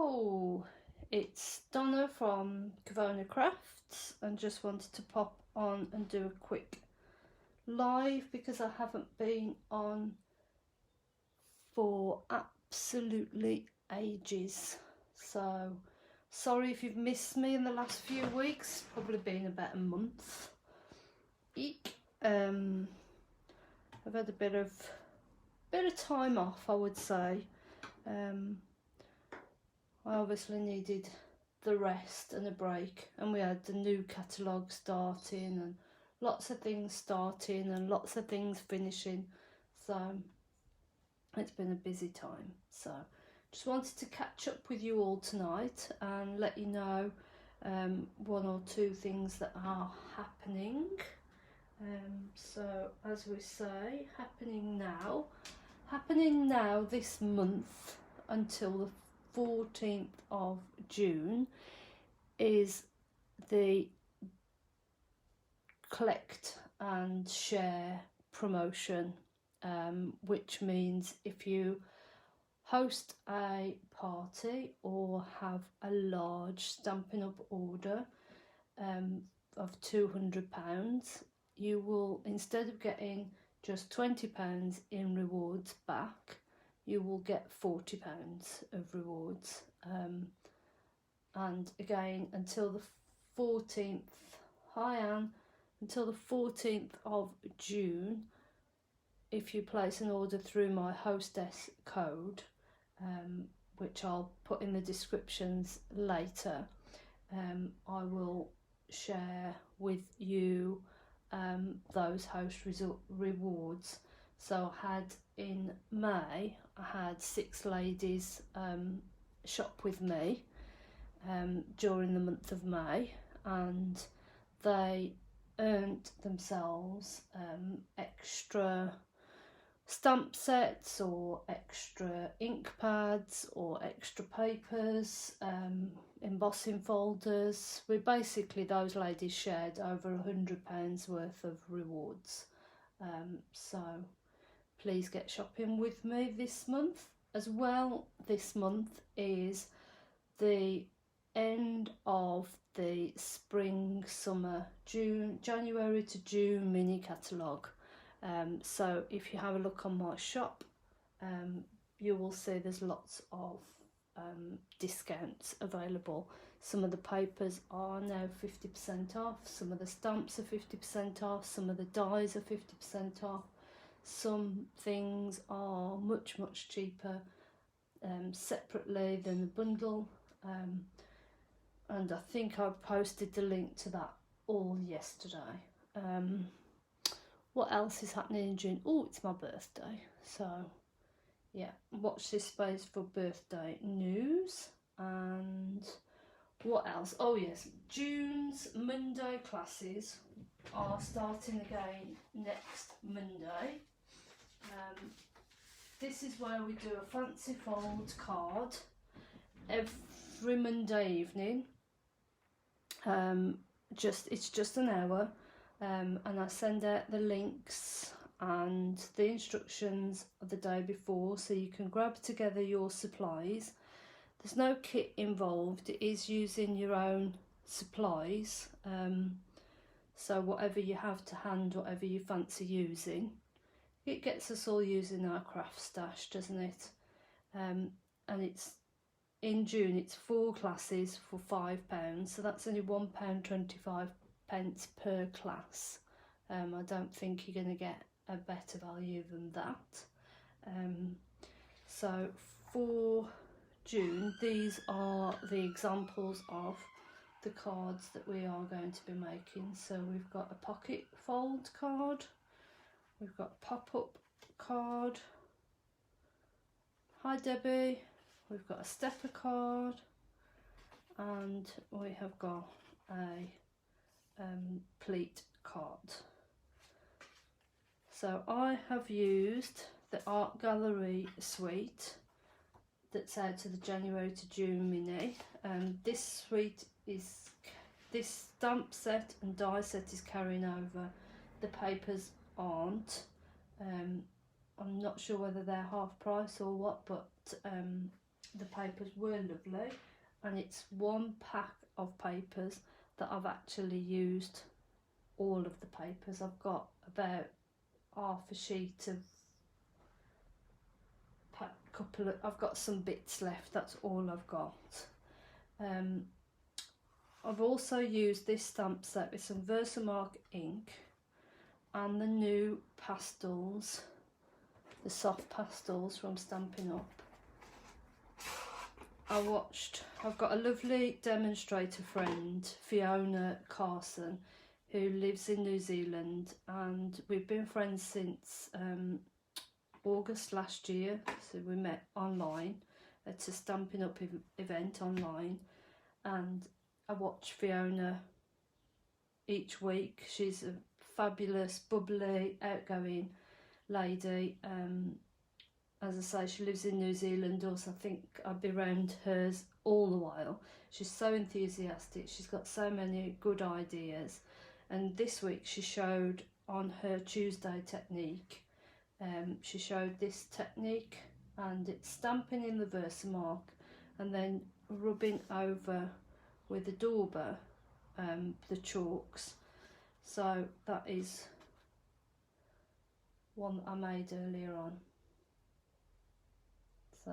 Hello, it's Donna from Kavona Crafts and just wanted to pop on and do a quick live because I haven't been on for absolutely ages. So sorry if you've missed me in the last few weeks, probably been about a month. Eek. I've had a bit of time off, I would say. I obviously needed the rest and a break, and we had the new catalogue starting and lots of things starting and lots of things finishing, so it's been a busy time. So just wanted to catch up with you all tonight and let you know one or two things that are happening. So as we say, happening now this month until the 14th of June is the collect and share promotion, which means if you host a party or have a large Stampin' Up order of £200, you will, instead of getting just £20 in rewards back, you will get £40 of rewards. And again, until the 14th, hi Anne, until the 14th of June, if you place an order through my hostess code, which I'll put in the descriptions later, I will share with you those host rewards. So I had in May, I had 6 ladies shop with me during the month of May, and they earned themselves extra stamp sets or extra ink pads or extra papers, embossing folders. Those ladies shared over £100 worth of rewards. So please get shopping with me this month. As well, this month is the end of the spring, summer, January to June mini catalogue. So if you have a look on my shop, you will see there's lots of discounts available. Some of the papers are now 50% off, some of the stamps are 50% off, some of the dies are 50% off, some things are much cheaper separately than the bundle, and I think I posted the link to that all yesterday. What else is happening in June? Oh, it's my birthday, so yeah, watch this space for birthday news. And what else? Oh yes, June's Monday classes are starting again next Monday. This is where we do a fancy fold card every Monday evening. It's just an hour. And I send out the links and the instructions the day before, so you can grab together your supplies. There's no kit involved, it is using your own supplies, so whatever you have to hand, whatever you fancy using. It gets us all using our craft stash, doesn't it? And it's in June, it's 4 classes for £5, so that's only £1.25 per class. I don't think you're going to get a better value than that. So for June, these are the examples of the cards that we are going to be making. So we've got a pocket fold card, we've got a pop-up card, hi Debbie, we've got a stepper card, and we have got a pleat card. So I have used the Art Gallery suite that's out of the January to June mini. This stamp set and die set is carrying over. The papers aren't. I'm not sure whether they're half price or what, but the papers were lovely, and it's one pack of papers that I've actually used all of the papers. I've got about half a sheet of I've got some bits left, that's all I've got. I've also used this stamp set with some Versamark ink and the new pastels, the soft pastels from Stampin' Up. I've got a lovely demonstrator friend, Fiona Carson, who lives in New Zealand, and we've been friends since August last year. So we met online at a Stampin' Up event online, and I watch Fiona each week. She's a fabulous, bubbly, outgoing lady. As I say, she lives in New Zealand, also I think I'd be around hers all the while. She's so enthusiastic, she's got so many good ideas, and this week she showed on her Tuesday technique, she showed this technique, and it's stamping in the Versamark and then rubbing over with the Dauber, the chalks. So that is one that I made earlier on. So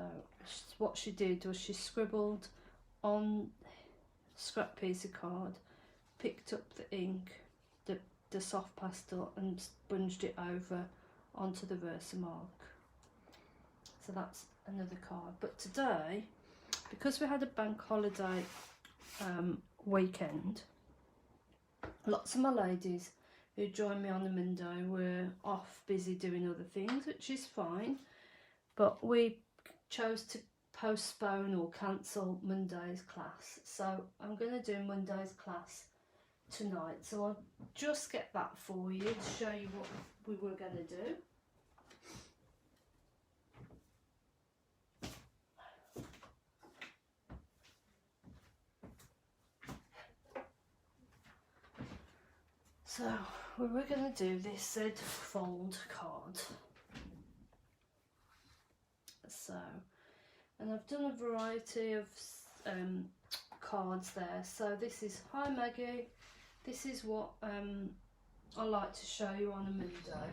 what she did was she scribbled on a scrap piece of card, picked up the ink, the soft pastel, and sponged it over onto the Versamark. So that's another card. But today, because we had a bank holiday weekend, lots of my ladies who joined me on the Monday were off busy doing other things, which is fine, but we chose to postpone or cancel Monday's class. So I'm going to do Monday's class tonight. So I'll just get that for you to show you what we were going to do. So we were going to do this Z fold card. So, and I've done a variety of cards there. So this is, hi Maggie, this is what I like to show you on a Monday.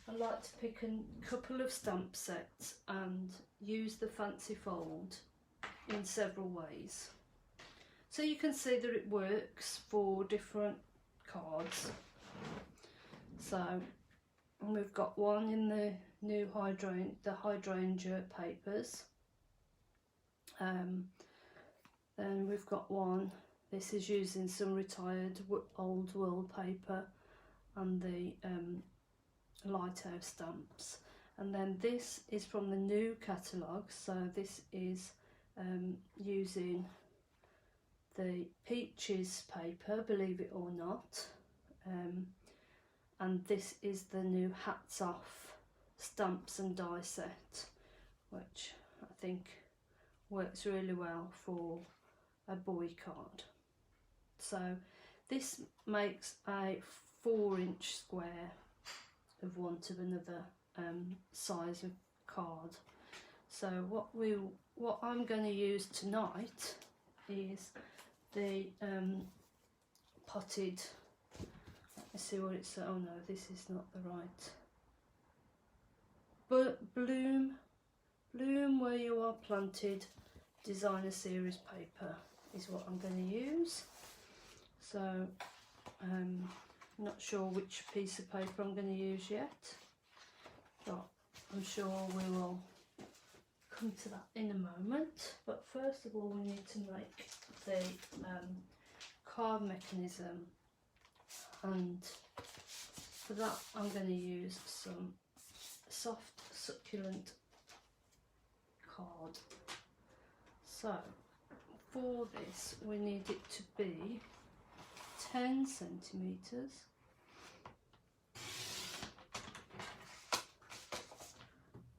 I like to pick a couple of stamp sets and use the fancy fold in several ways. So you can see that it works for different cards. So, and we've got one in the new hydrangea papers. Then we've got one, this is using some retired old world paper and the lighthouse stamps. And then this is from the new catalogue, so this is using the Peaches paper, believe it or not. And this is the new Hats Off stamps and die set, which I think works really well for a boy card. So this makes a 4-inch square of one to another size of card. So what I'm going to use tonight is the potted, let's see what it's, oh no, this is not the right, but bloom where you are planted designer series paper is what I'm going to use. So not sure which piece of paper I'm going to use yet, but I'm sure we will come to that in a moment. But first of all, we need to make the card mechanism, and for that I'm going to use some soft succulent card. So for this we need it to be 10 centimetres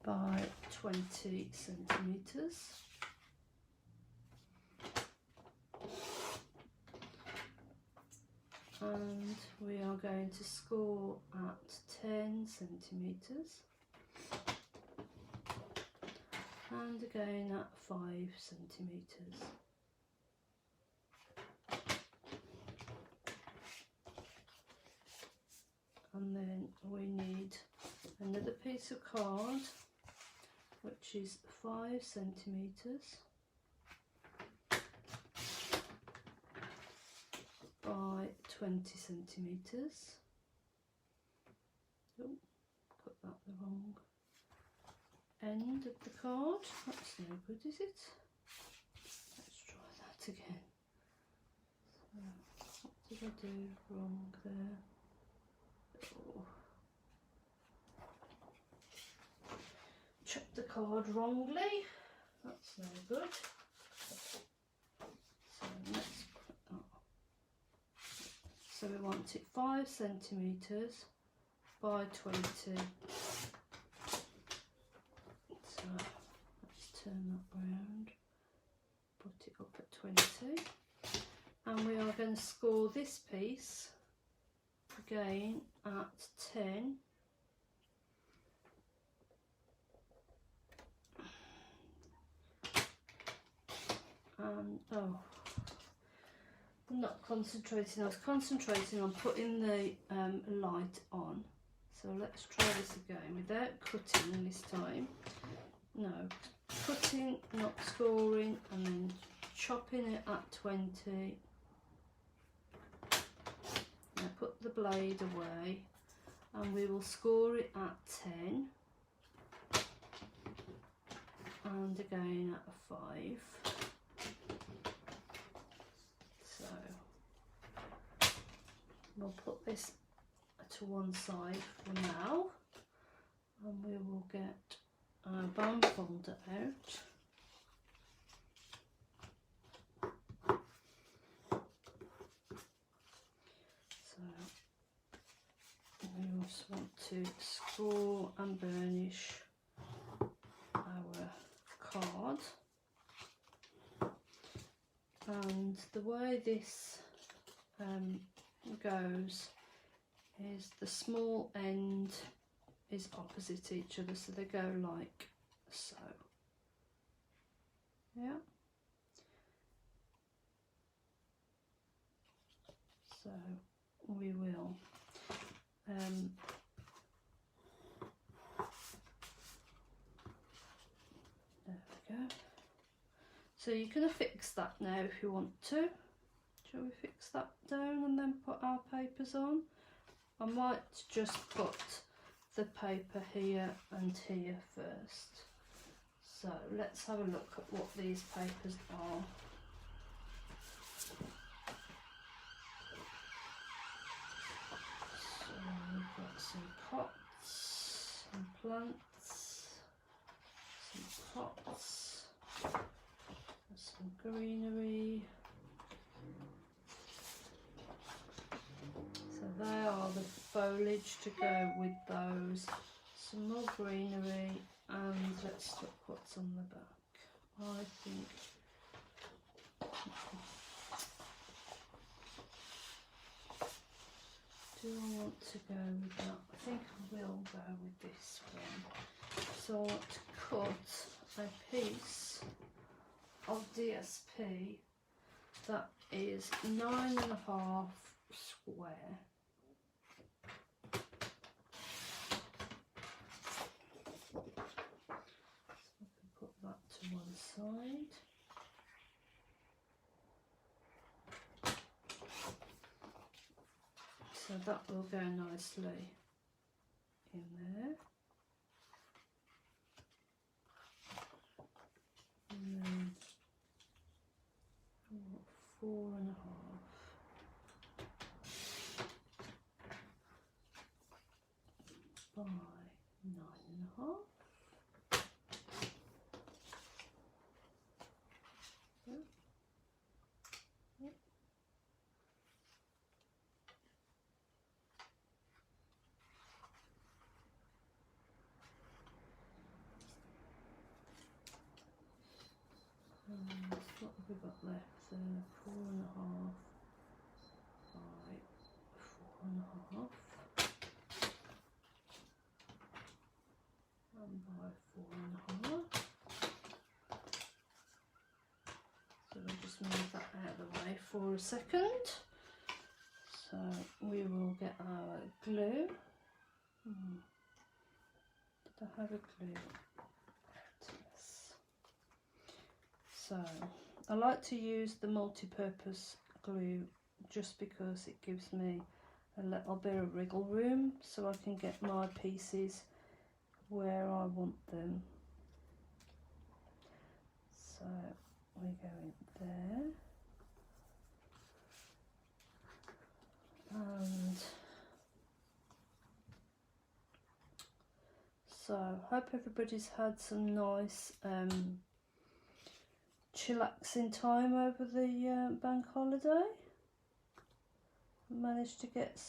by 20 centimetres. And we are going to score at 10 centimetres, and again at 5 centimetres. And then we need another piece of card which is 5 centimetres by 20 centimetres. Oh, got that the wrong end of the card. That's no good, is it? Let's try that again. So, what did I do wrong there? Oh. Check the card wrongly. That's no good. So let's put that. So we want it 5 centimetres by 20. So let's turn that round, put it up at 20, and we are going to score this piece again at 10. And oh, I'm not concentrating. I was concentrating on putting the light on. So let's try this again without cutting this time. No, cutting, not scoring, and then chopping it at 20. Now put the blade away, and we will score it at 10, and again at a 5. So we'll put this to one side for now, and we will get our band folder out. So we also want to score and burnish our card, and the way this goes is the small end is opposite each other, so they go like so. Yeah. So we will there we go. So you can affix that now if you want to. Shall we fix that down and then put our papers on? I might just put the paper here and here first. So let's have a look at what these papers are. So we've got some pots, some plants, some pots, some greenery. So they are the foliage to go with those. Some more greenery, and let's look what's on the back. I think do I want to go with that? I think I will go with this one. So I want to cut a piece of DSP that is 9.5 square. So I can put that to one side. So that will go nicely in there. And then 4.5 by 9.5. Yeah. Yeah. What have we got left? 4.5 by 4.5 and by 4.5. for a second. So we will get our glue. Did I have a glue? Yes. So I like to use the multi-purpose glue just because it gives me a little bit of wriggle room so I can get my pieces where I want them. So we go in there, and so hope everybody's had some nice chillaxing time over the bank holiday. Managed to get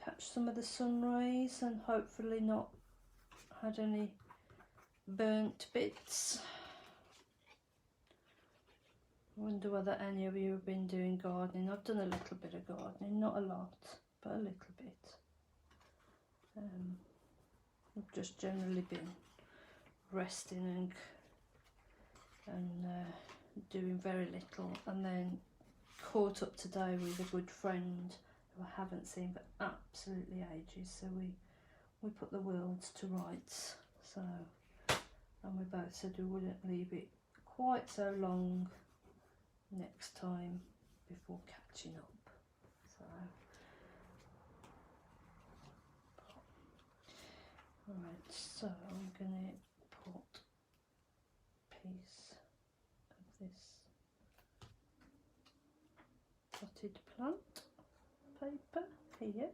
catch some of the sun rays and hopefully not had any burnt bits. I wonder whether any of you have been doing gardening. I've done a little bit of gardening, not a lot, but a little bit. I've just generally been resting and doing very little, and then caught up today with a good friend who I haven't seen for absolutely ages, so we put the worlds to rights. So, and we both said we wouldn't leave it quite so long next time before catching up. So alright, so I'm gonna put a piece of this potted plant paper here.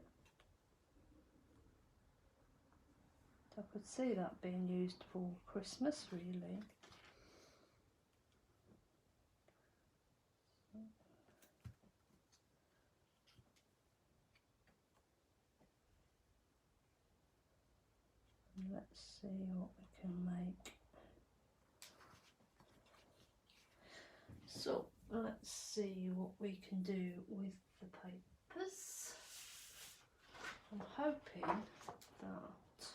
I could see that being used for Christmas really. Let's see what we can make. So let's see what we can do with the papers. I'm hoping that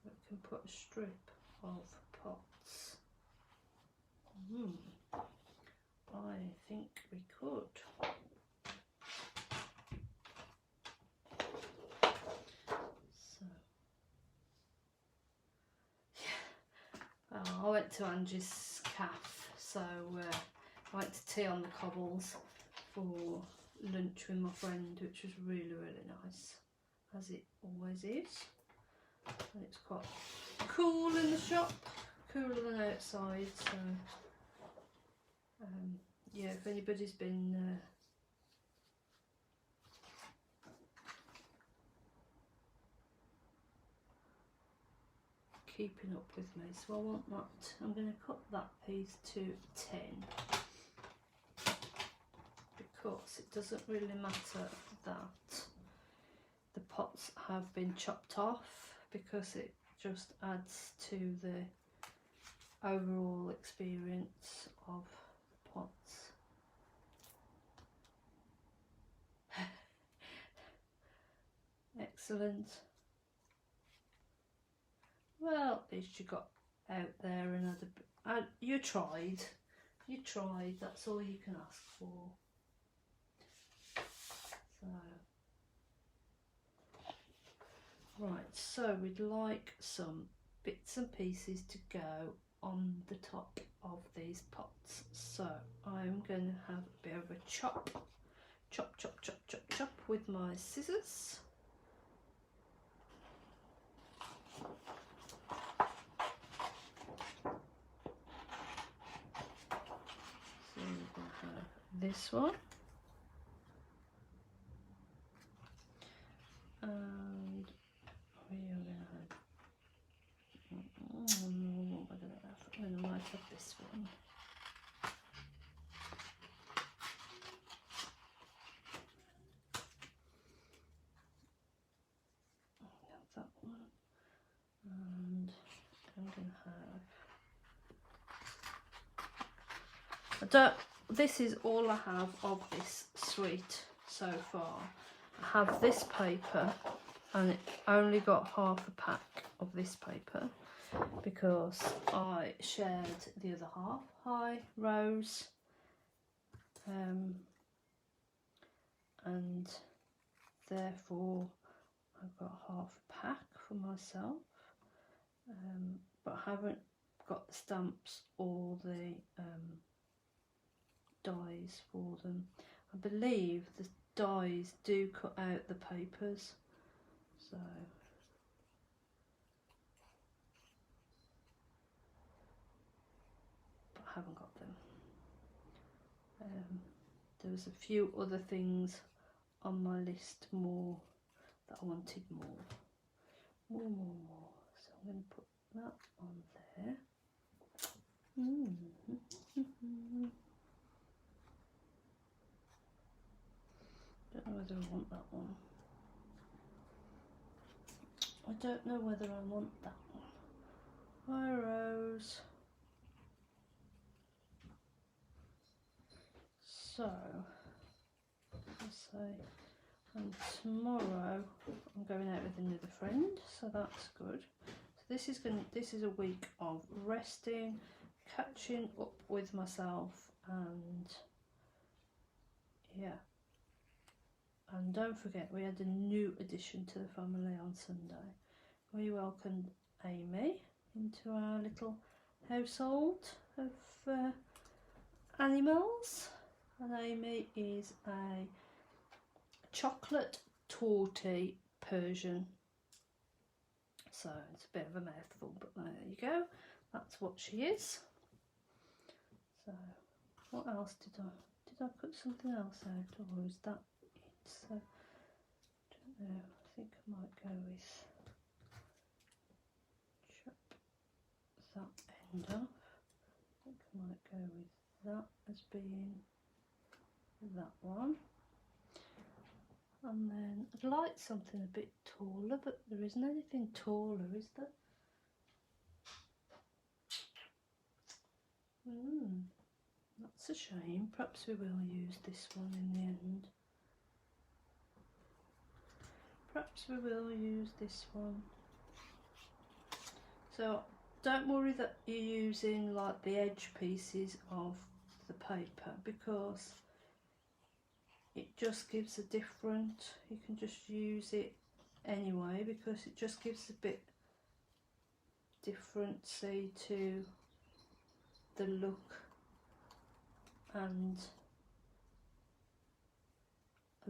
we can put a strip of pots. I think we could. I went to Angie's cafe, so I went to tea on the cobbles for lunch with my friend, which was really nice, as it always is. And it's quite cool in the shop, cooler than outside, so yeah, if anybody's been keeping up with me, so I want that. I'm going to cut that piece to 10 because it doesn't really matter that the pots have been chopped off, because it just adds to the overall experience of pots. Excellent. Well, at least you got out there and you tried, that's all you can ask for. So, right, so we'd like some bits and pieces to go on the top of these pots. So I'm going to have a bit of a chop with my scissors. This one, and we are going to have, what am I going to light up this one. Have that one, and I'm going to have, this is all I have of this suite so far. I have this paper, and it only got half a pack of this paper because I shared the other half. Hi, Rose. And therefore I've got half a pack for myself, but I haven't got the stamps or the dies for them. I believe the dies do cut out the papers, so but I haven't got them. There was a few other things on my list more that I wanted more. So I'm going to put that on there. Don't know whether I want that one. I don't know whether I want that one. Hi, Rose. So, let's say, and tomorrow I'm going out with another friend, so that's good. So this is a week of resting, catching up with myself, and yeah. And don't forget, we had a new addition to the family on Sunday. We welcomed Amy into our little household of animals, and Amy is a chocolate tortie Persian. So it's a bit of a mouthful, but there you go. That's what she is. So what else did I put something else out, or is that it? So I don't know. I think I might go with chop that end off. I think I might go with that as being that one. And then I'd like something a bit taller, but there isn't anything taller, is there? That's a shame. Perhaps we will use this one in the end. Perhaps we will use this one. So don't worry that you're using like the edge pieces of the paper, because it just gives a different, you can just use it anyway, because it just gives a bit different, see, to the look. And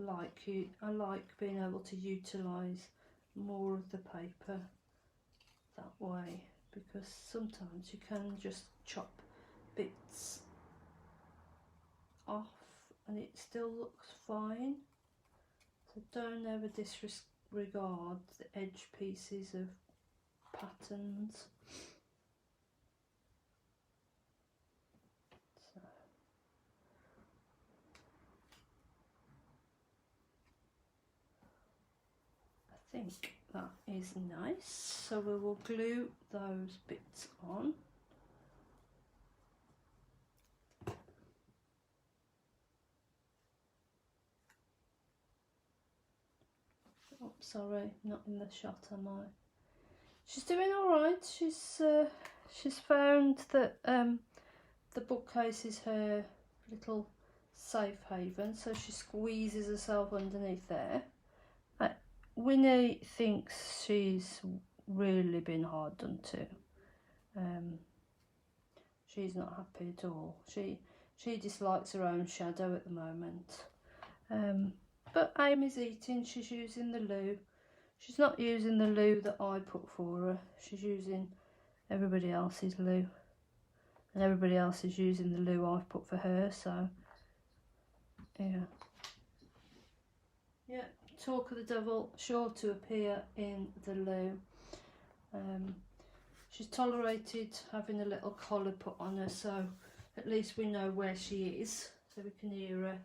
I like being able to utilise more of the paper that way, because sometimes you can just chop bits off and it still looks fine. So don't ever disregard the edge pieces of patterns. So I think that is nice. So we will glue those bits on. Oh, sorry, not in the shot, am I? She's doing all right. She's found that the bookcase is her little safe haven, so she squeezes herself underneath there. Winnie thinks she's really been hard done to. She's not happy at all. She dislikes her own shadow at the moment. But Amy's eating. She's using the loo. She's not using the loo that I put for her. She's using everybody else's loo, and everybody else is using the loo I've put for her. So yeah. Talk of the devil, sure to appear in the loo. She's tolerated having a little collar put on her, so at least we know where she is, so we can hear her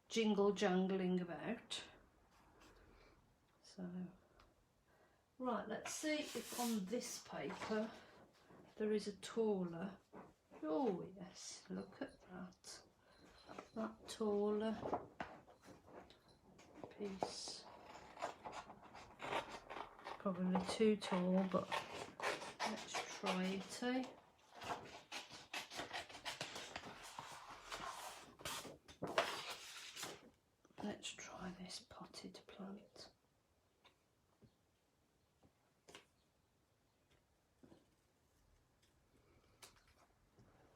jingle jangling about. So right, let's see if on this paper there is a taller. Oh yes, look at that taller piece. Probably too tall, but let's try. variety. Let's try this potted plant.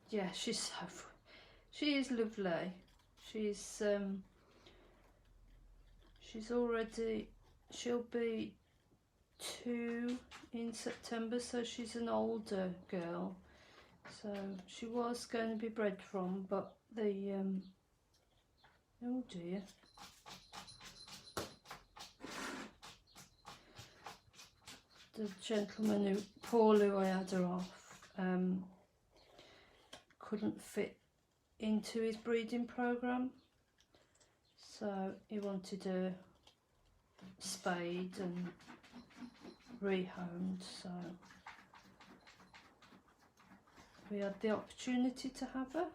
Yeah, she is lovely. She'll be 2 in September, so she's an older girl. So she was going to be bred from, but the oh dear. The gentleman who I had her off, couldn't fit into his breeding program, so he wanted her spayed and rehomed, so we had the opportunity to have her.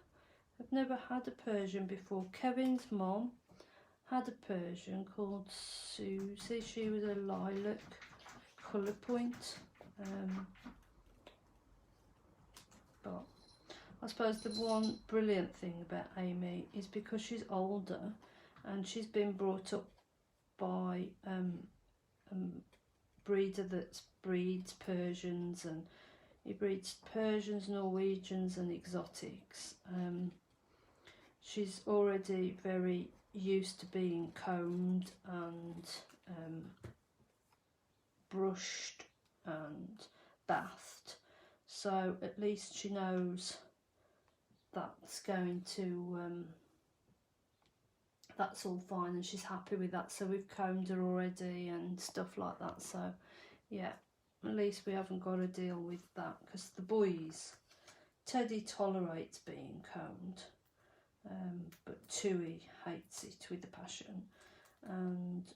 I've never had a Persian before. Kevin's mom had a Persian called Susie. She was a lilac colour point, but I suppose the one brilliant thing about Amy is because she's older and she's been brought up by a breeder that breeds Persians, and he breeds Persians, Norwegians and exotics. She's already very used to being combed and brushed and bathed, so at least she knows that's going to that's all fine, and she's happy with that. So we've combed her already and stuff like that, so yeah, at least we haven't got to deal with that, because the boys, Teddy tolerates being combed, but Tui hates it with a passion, and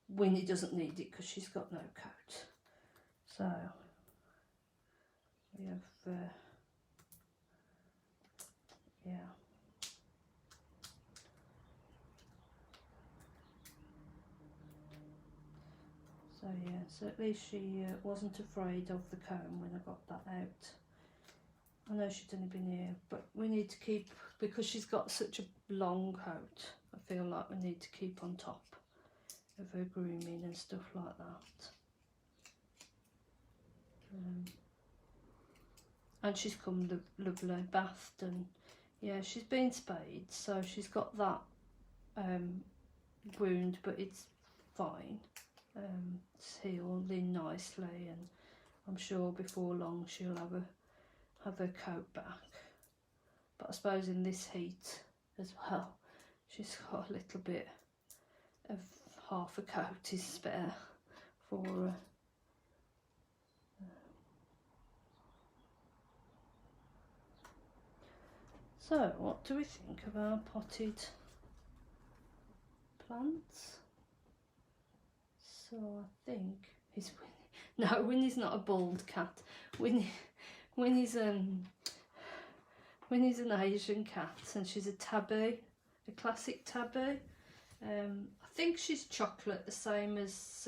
Winnie doesn't need it because she's got no coat. So we have yeah. So yeah, so at least she wasn't afraid of the comb when I got that out. I know she'd only been here, but we need to keep, because she's got such a long coat, I feel like we need to keep on top of her grooming and stuff like that. And she's come lovely, bathed, and yeah, she's been spayed, so she's got that wound, but it's fine. It's healed in nicely, and I'm sure before long she'll have her coat back. But I suppose in this heat as well, she's got a little bit of half a coat is spare for her. So what do we think of our potted plants? So I think he's Winnie. No, Winnie's not a bald cat. Winnie's an Asian cat, and she's a tabby, a classic tabby. I think she's chocolate, the same as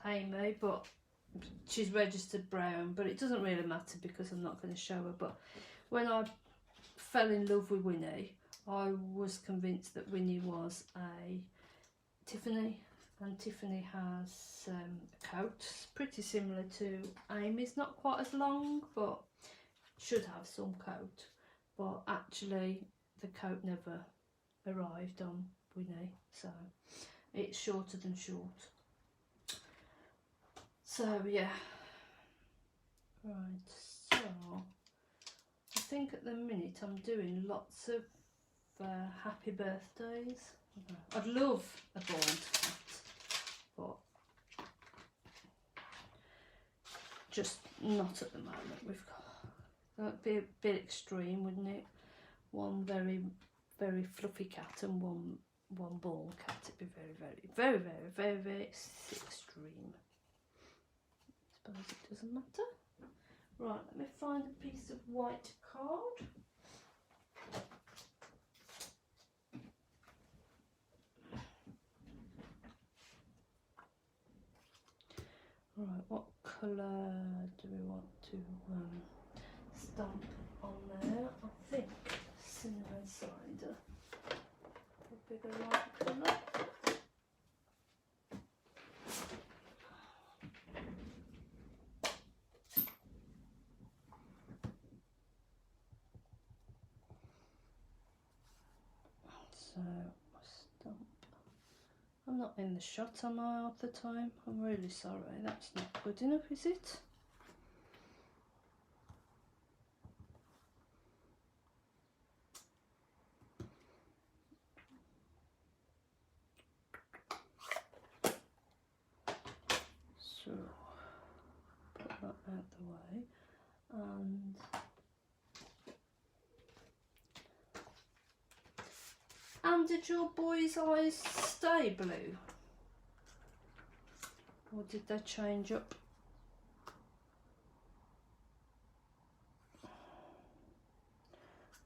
Amy, but she's registered brown, but it doesn't really matter because I'm not going to show her. But when I fell in love with Winnie, I was convinced that Winnie was a Tiffany, and Tiffany has a coat pretty similar to Amy's, not quite as long, but should have some coat. But actually the coat never arrived on Winnie, so it's shorter than short. So yeah, right, so I think at the minute I'm doing lots of happy birthdays. I'd love a bald cat, but just not at the moment. That'd be a bit extreme, wouldn't it? One very, very fluffy cat and one bald cat. It'd be very extreme. I suppose it doesn't matter. Right, let me find a piece of white card. Right, what colour do we want to stamp on there? I think cinnamon cider, a bigger light colour. So stamp. I'm not in the shot, am I, half the time? I'm really sorry, that's not good enough, is it? So, put that out the way, and did your boy's eyes stay blue? Or did they change up?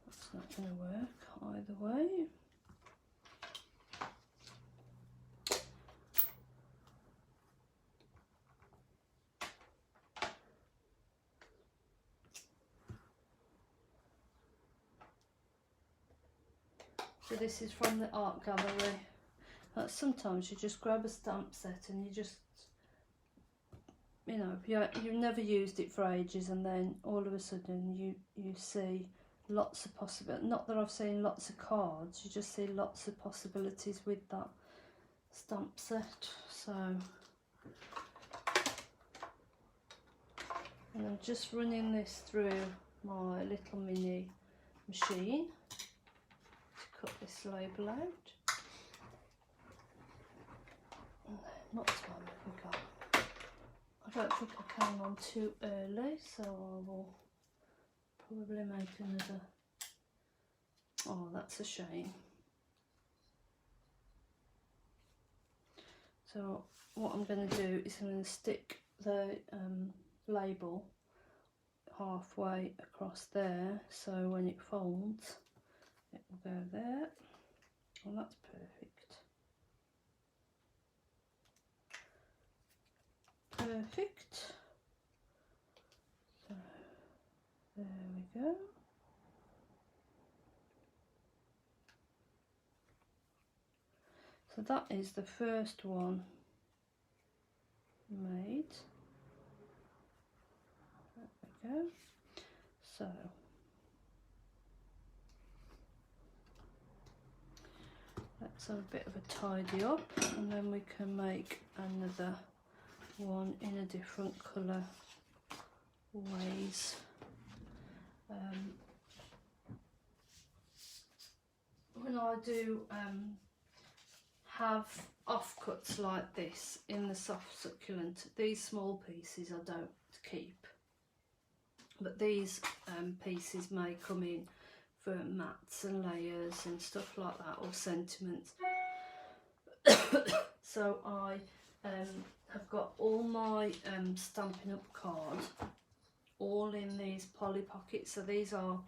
That's not going to work either way. So this is from the art gallery. Sometimes you just grab a stamp set and you just, you know, you've never used it for ages, and then all of a sudden you see lots of possibilities. Not that I've seen lots of cards, you just see lots of possibilities with that stamp set. So, and I'm just running this through my little mini machine to cut this label out. What time have we got? I don't think I came on too early, so I will probably make another. Oh, that's a shame. So what I'm going to do is I'm going to stick the label halfway across there, so when it folds it will go there. Well, that's perfect. Perfect. So there we go. So that is the first one made. There we go. So let's have a bit of a tidy up, and then we can make another one in a different colour ways. When I do have offcuts like this in the soft succulent, these small pieces I don't keep, but these pieces may come in for mats and layers and stuff like that, or sentiments. So I have got all my Stampin' Up cards all in these poly pockets. So these are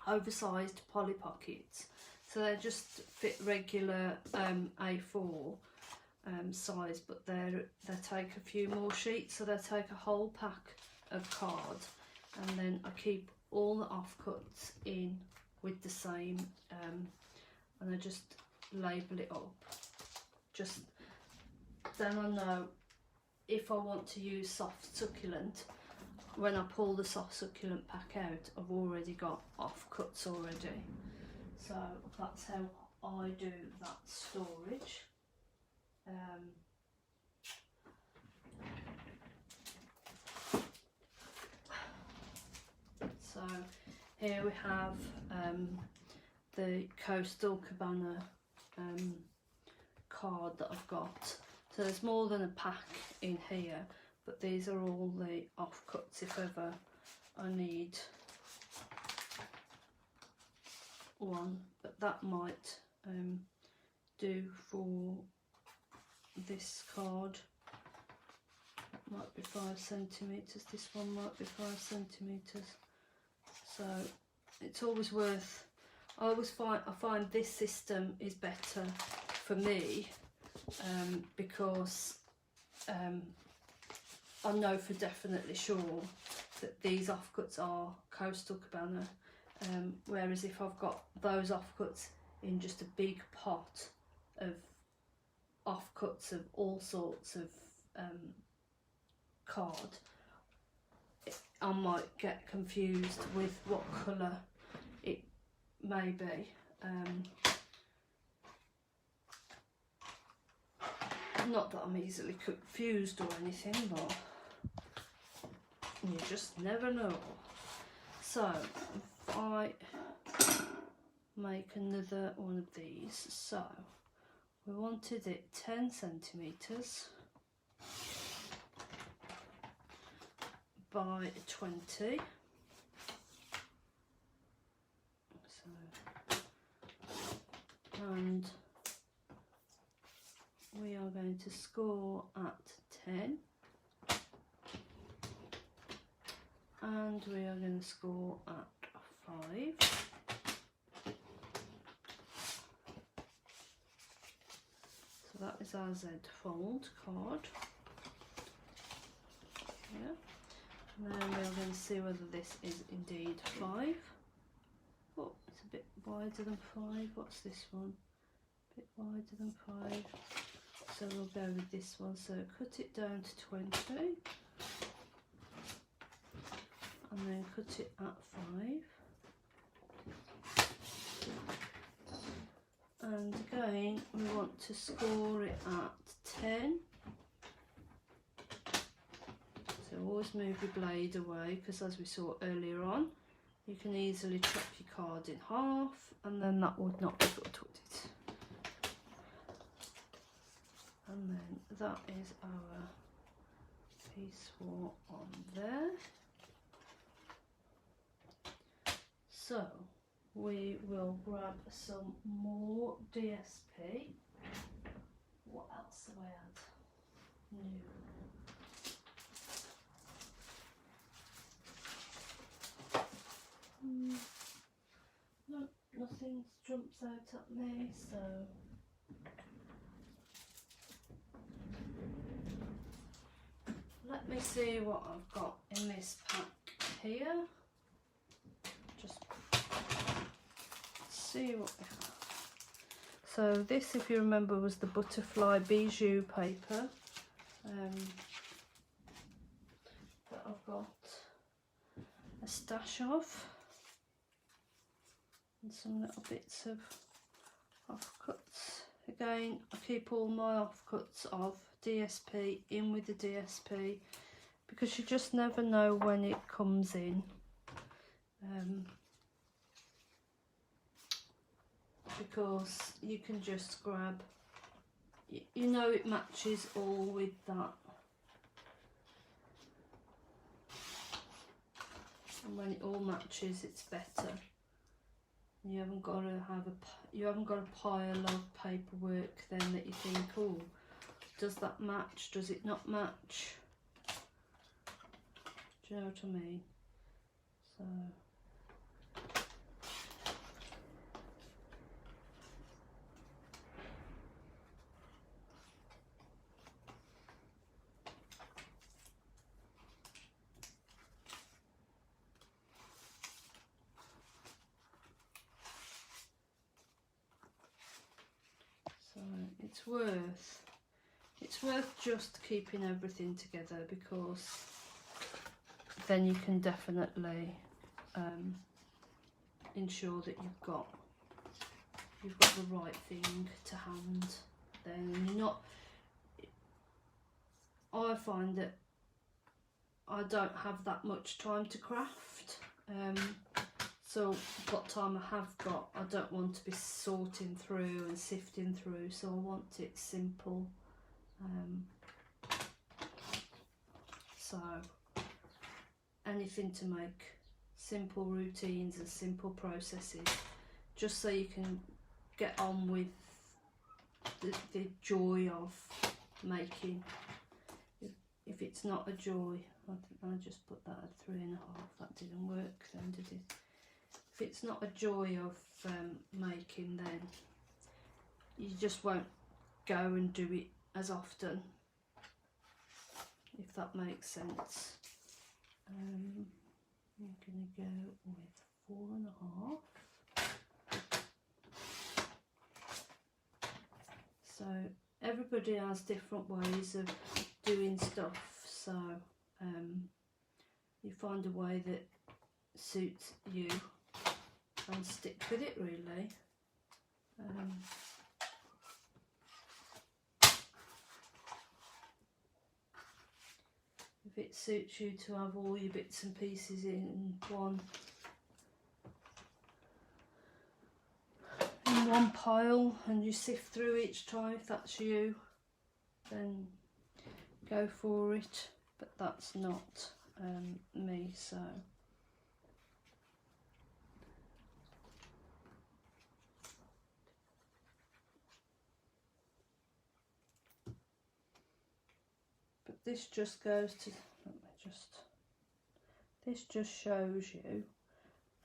oversized poly pockets, so they just fit regular A4 size, but they take a few more sheets, so they take a whole pack of cards, and then I keep all the offcuts in with the same, and I just label it up. Just then I know if I want to use soft succulent, when I pull the soft succulent pack out, I've already got offcuts already. So that's how I do that storage. So here we have the Coastal Cabana card that I've got. So there's more than a pack in here, but these are all the offcuts if ever I need one, but that might do for this card. That might be 5 centimetres, this one might be 5 centimetres. So it's always worth, I find this system is better for me, because I know for definitely sure that these offcuts are Coastal Cabana, whereas if I've got those offcuts in just a big pot of offcuts of all sorts of card, I might get confused with what colour it may be. Not that I'm easily confused or anything, but you just never know. So if I make another one of these, so we wanted it 10 centimetres by 20. So, and we are going to score at 10, and we are going to score at 5. So that is our Z fold card. Yeah. And then we are going to see whether this is indeed 5. Oh, it's a bit wider than 5. What's this one? A bit wider than 5. So we'll go with this one. So cut it down to 20. And then cut it at 5. And again, we want to score it at 10. So always move your blade away, because as we saw earlier on, you can easily chop your card in half, and then that would not be good, would it? And then that is our piece 4 on there. So we will grab some more DSP. What else have I had? New. No, nothing jumps out at me, so let me see what I've got in this pack here. Just see what we have. So this, if you remember, was the butterfly bijou paper that I've got a stash of, and some little bits of offcuts. Again, I keep all my offcuts of DSP in with the DSP, because you just never know when it comes in. Because you can just grab, you know, it matches all with that. And when it all matches, it's better. You haven't got to have a pile of paperwork then that you think, oh, does that match? Does it not match? Do you know what I mean? So it's worth just keeping everything together, because then you can definitely ensure that you've got the right thing to hand. Then you're not. I find that I don't have that much time to craft. So what time I have got, I don't want to be sorting through and sifting through, so I want it simple. So anything to make simple routines and simple processes, just so you can get on with the joy of making. If it's not a joy, I think I just put that at 3.5. That didn't work then, did it? If it's not a joy of making, then you just won't go and do it as often. if that makes sense. I'm going to go with 4.5. So everybody has different ways of doing stuff, so you find a way that suits you and stick with it, really. If it suits you to have all your bits and pieces in one pile and you sift through each time, if that's you, then go for it, but that's not me. So but this just goes to, this just shows you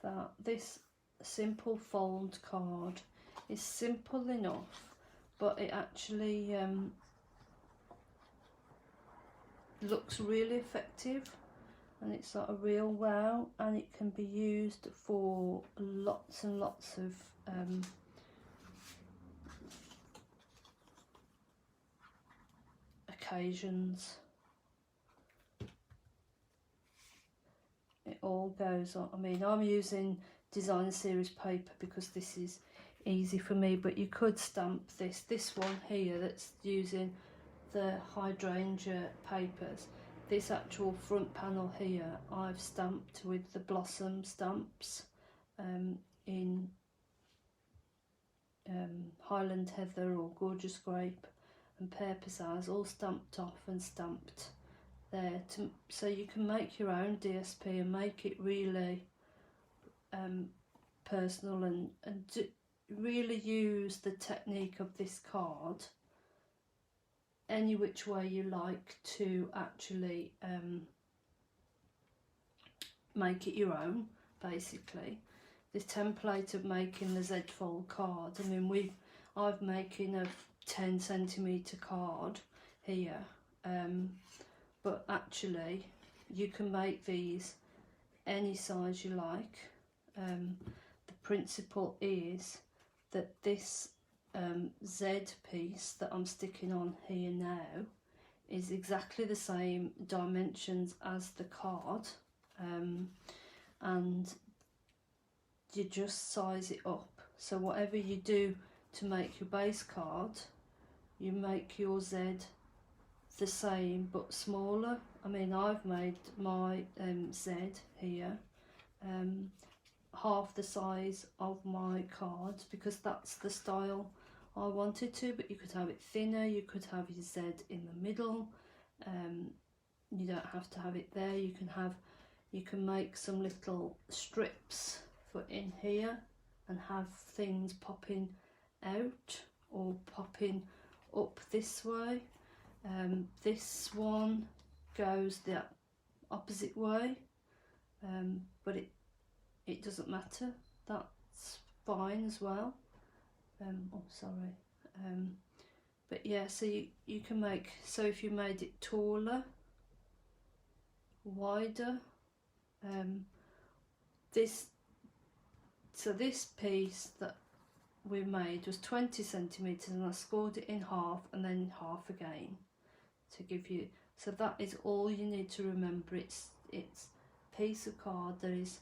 that this simple fold card is simple enough, but it actually looks really effective, and it's like a real wow, and it can be used for lots and lots of occasions. It all goes on. I mean, I'm using designer series paper because this is easy for me, but you could stamp this one here that's using the hydrangea papers. This actual front panel here I've stamped with the blossom stamps in Highland Heather or Gorgeous Grape and Pear Pizzazz, all stamped off and stamped there so you can make your own DSP and make it really personal and really use the technique of this card any which way you like to actually make it your own. Basically, this template of making the Z fold card, I mean I've making a 10cm card here, but actually you can make these any size you like. The principle is that this Z piece that I'm sticking on here now is exactly the same dimensions as the card, and you just size it up. So whatever you do to make your base card, you make your Z the same but smaller. I mean, I've made my Z here half the size of my cards because that's the style I wanted to, but you could have it thinner, you could have your Z in the middle, you don't have to have it there. You can make some little strips for in here and have things popping out or popping up this way. This one goes the opposite way, but it doesn't matter, that's fine as well. Oh sorry, but yeah, so you can make, so if you made it taller, wider, this piece that we made was 20cm and I scored it in half and then half again to give you, so that is all you need to remember. It's a piece of card that is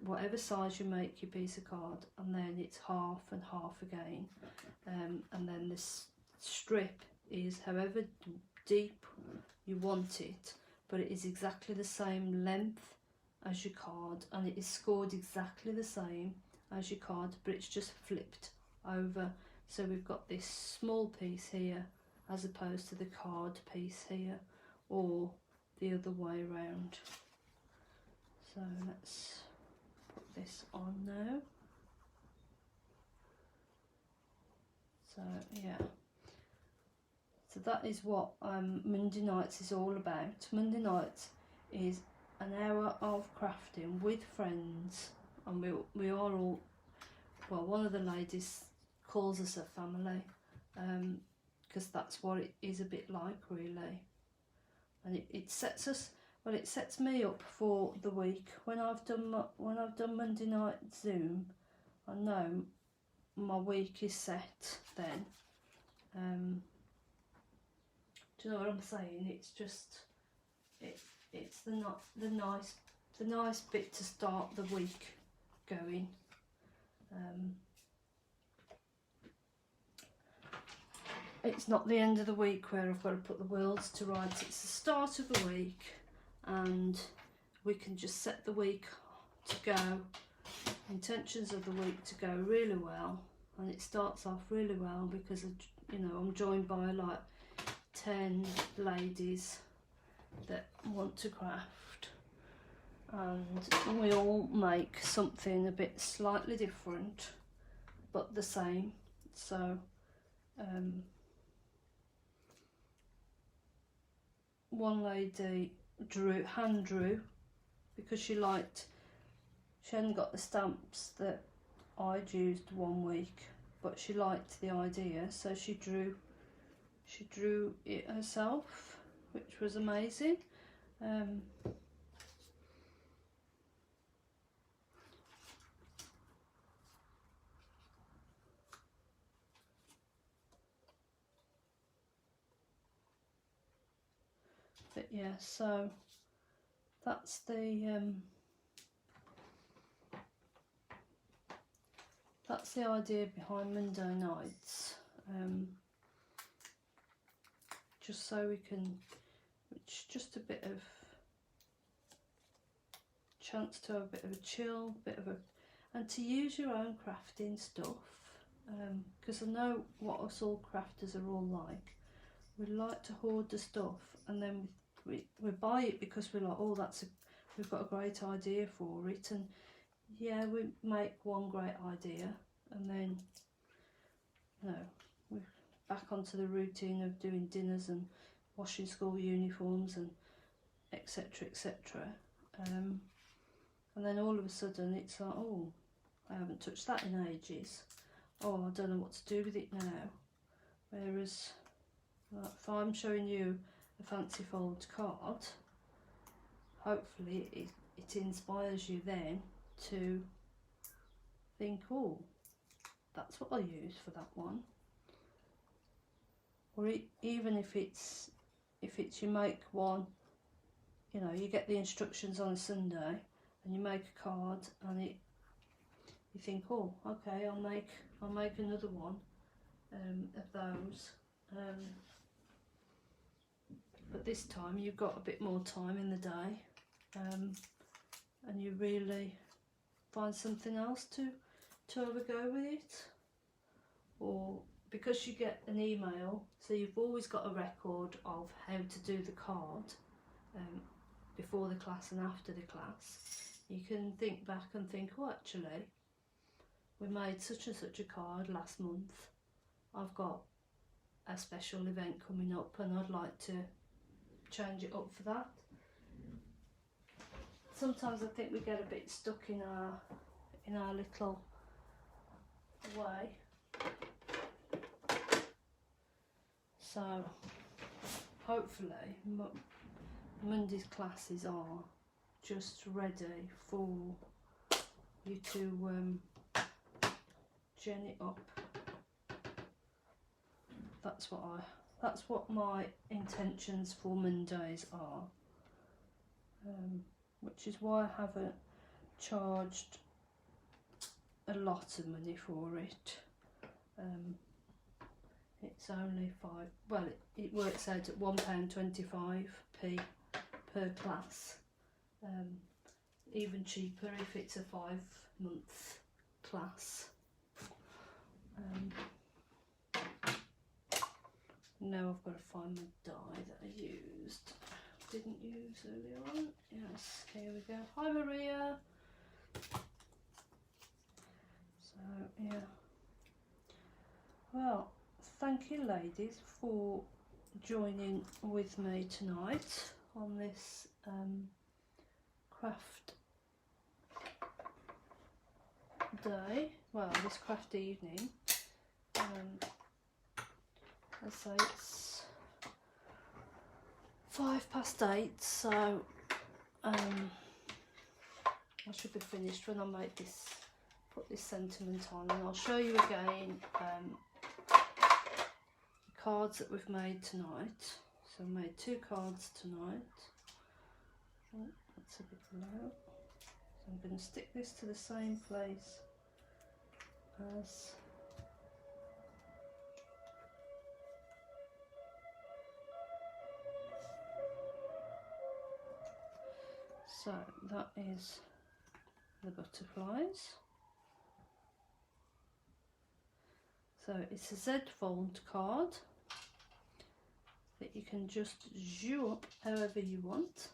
whatever size you make your piece of card, and then it's half and half again, and then this strip is however deep you want it, but it is exactly the same length as your card, and it is scored exactly the same as your card, but it's just flipped over. So we've got this small piece here as opposed to the card piece here, or the other way around. So let's put this on now. So yeah, so that is what Monday nights is all about. Monday nights is an hour of crafting with friends, and we are all, well, one of the ladies calls us a family, because that's what it is a bit like, really. and it sets us, well, it sets me up for the week. When I've done Monday night Zoom, I know my week is set then. Do you know what I'm saying? It's just it's the nice bit to start the week going. It's not the end of the week where I've got to put the worlds to rights. It's the start of the week, and we can just set the week to go, intentions of the week to go really well, and it starts off really well because I'm joined by like 10 ladies that want to craft, and we all make something a bit slightly different but the same. So one lady hand drew because she hadn't got the stamps that I'd used one week, but she liked the idea, so she drew it herself, which was amazing. But yeah, so that's the idea behind Monday nights. Just so we can, it's just a bit of chance to have a bit of a chill, and to use your own crafting stuff, because I know what us all crafters are all like. We like to hoard the stuff, and then we buy it because we're like, oh, we've got a great idea for it, and yeah, we make one great idea, and then we're back onto the routine of doing dinners and washing school uniforms and etc. And then all of a sudden it's like, oh, I haven't touched that in ages. Oh, I don't know what to do with it now. Whereas if I'm showing you a fancy fold card, hopefully it inspires you then to think, oh, that's what I use for that one. Or even if it's you make one, you get the instructions on a Sunday and you make a card, and you think, oh, okay, I'll make another one of those. But this time you've got a bit more time in the day, and you really find something else to have a go with it. Or because you get an email, so you've always got a record of how to do the card before the class and after the class. You can think back and think, oh, actually, we made such and such a card last month. I've got a special event coming up and I'd like to change it up for that. Sometimes I think we get a bit stuck in our little way. So hopefully Monday's classes are just ready for you to gen it up. That's what my intentions for Mondays are, which is why I haven't charged a lot of money for it. It's only it works out at £1.25p per class. Even cheaper if it's a 5-month class. Now I've got to find the die that I didn't use earlier on. Yes, here we go. Hi Maria. So yeah. Well, thank you ladies for joining with me tonight on this craft day, well, this craft evening. I say 8:05, so I should be finished when I make this, put this sentiment on, and I'll show you again the cards that we've made tonight. So I made 2 cards tonight. Oh, that's a bit low. So I'm going to stick this to the same place as so that is the butterflies. So it's a Z fold card that you can just zhoo up however you want.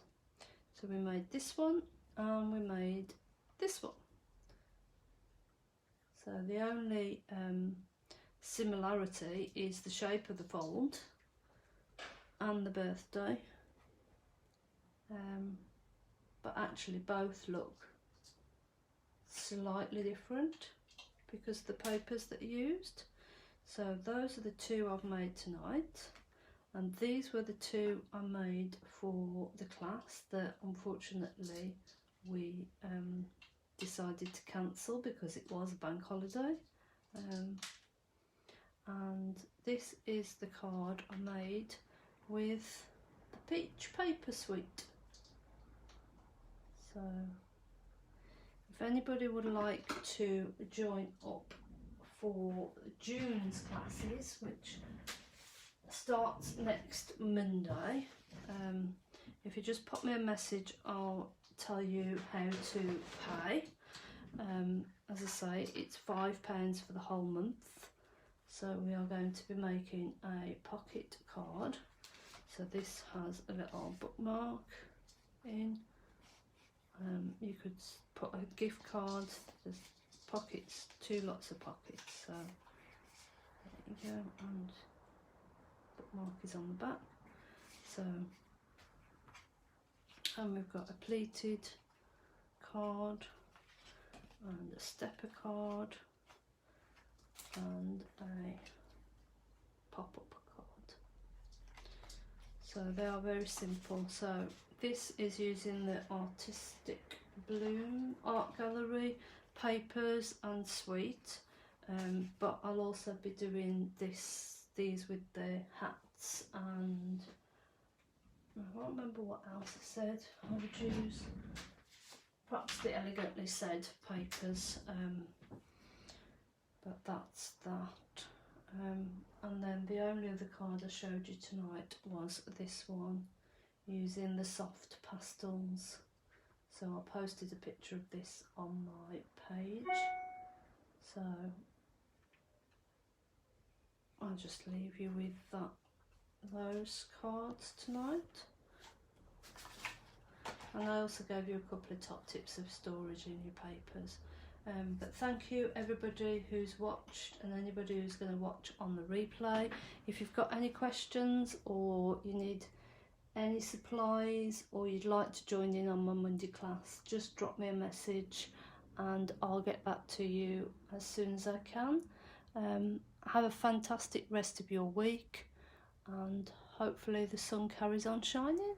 So we made this one and we made this one. So the only similarity is the shape of the fold and the birthday. But actually both look slightly different because the papers that are used. So those are the 2 I've made tonight, and these were the 2 I made for the class that unfortunately we decided to cancel because it was a bank holiday. And this is the card I made with the peach paper suite. So if anybody would like to join up for June's classes, which starts next Monday, if you just pop me a message, I'll tell you how to pay. As I say, it's £5 for the whole month. So we are going to be making a pocket card. So this has a little bookmark in. You could put a gift card. There's pockets, 2 lots of pockets. So there you go, and bookmark is on the back. So, and we've got a pleated card and a stepper card and a pop-up card. So they are very simple. So this is using the Artistic Bloom Art Gallery papers and suite, but I'll also be doing these with the hats, and I can't remember what else I said I would use. Perhaps the Elegantly Said papers, but that's that. And then the only other card I showed you tonight was this one, using the soft pastels. So I posted a picture of this on my page. So I'll just leave you with those cards tonight. And I also gave you a couple of top tips of storage in your papers. But thank you everybody who's watched and anybody who's going to watch on the replay. If you've got any questions or you need any supplies or you'd like to join in on my Monday class, just drop me a message and I'll get back to you as soon as I can. Have a fantastic rest of your week and hopefully the sun carries on shining.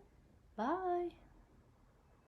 Bye.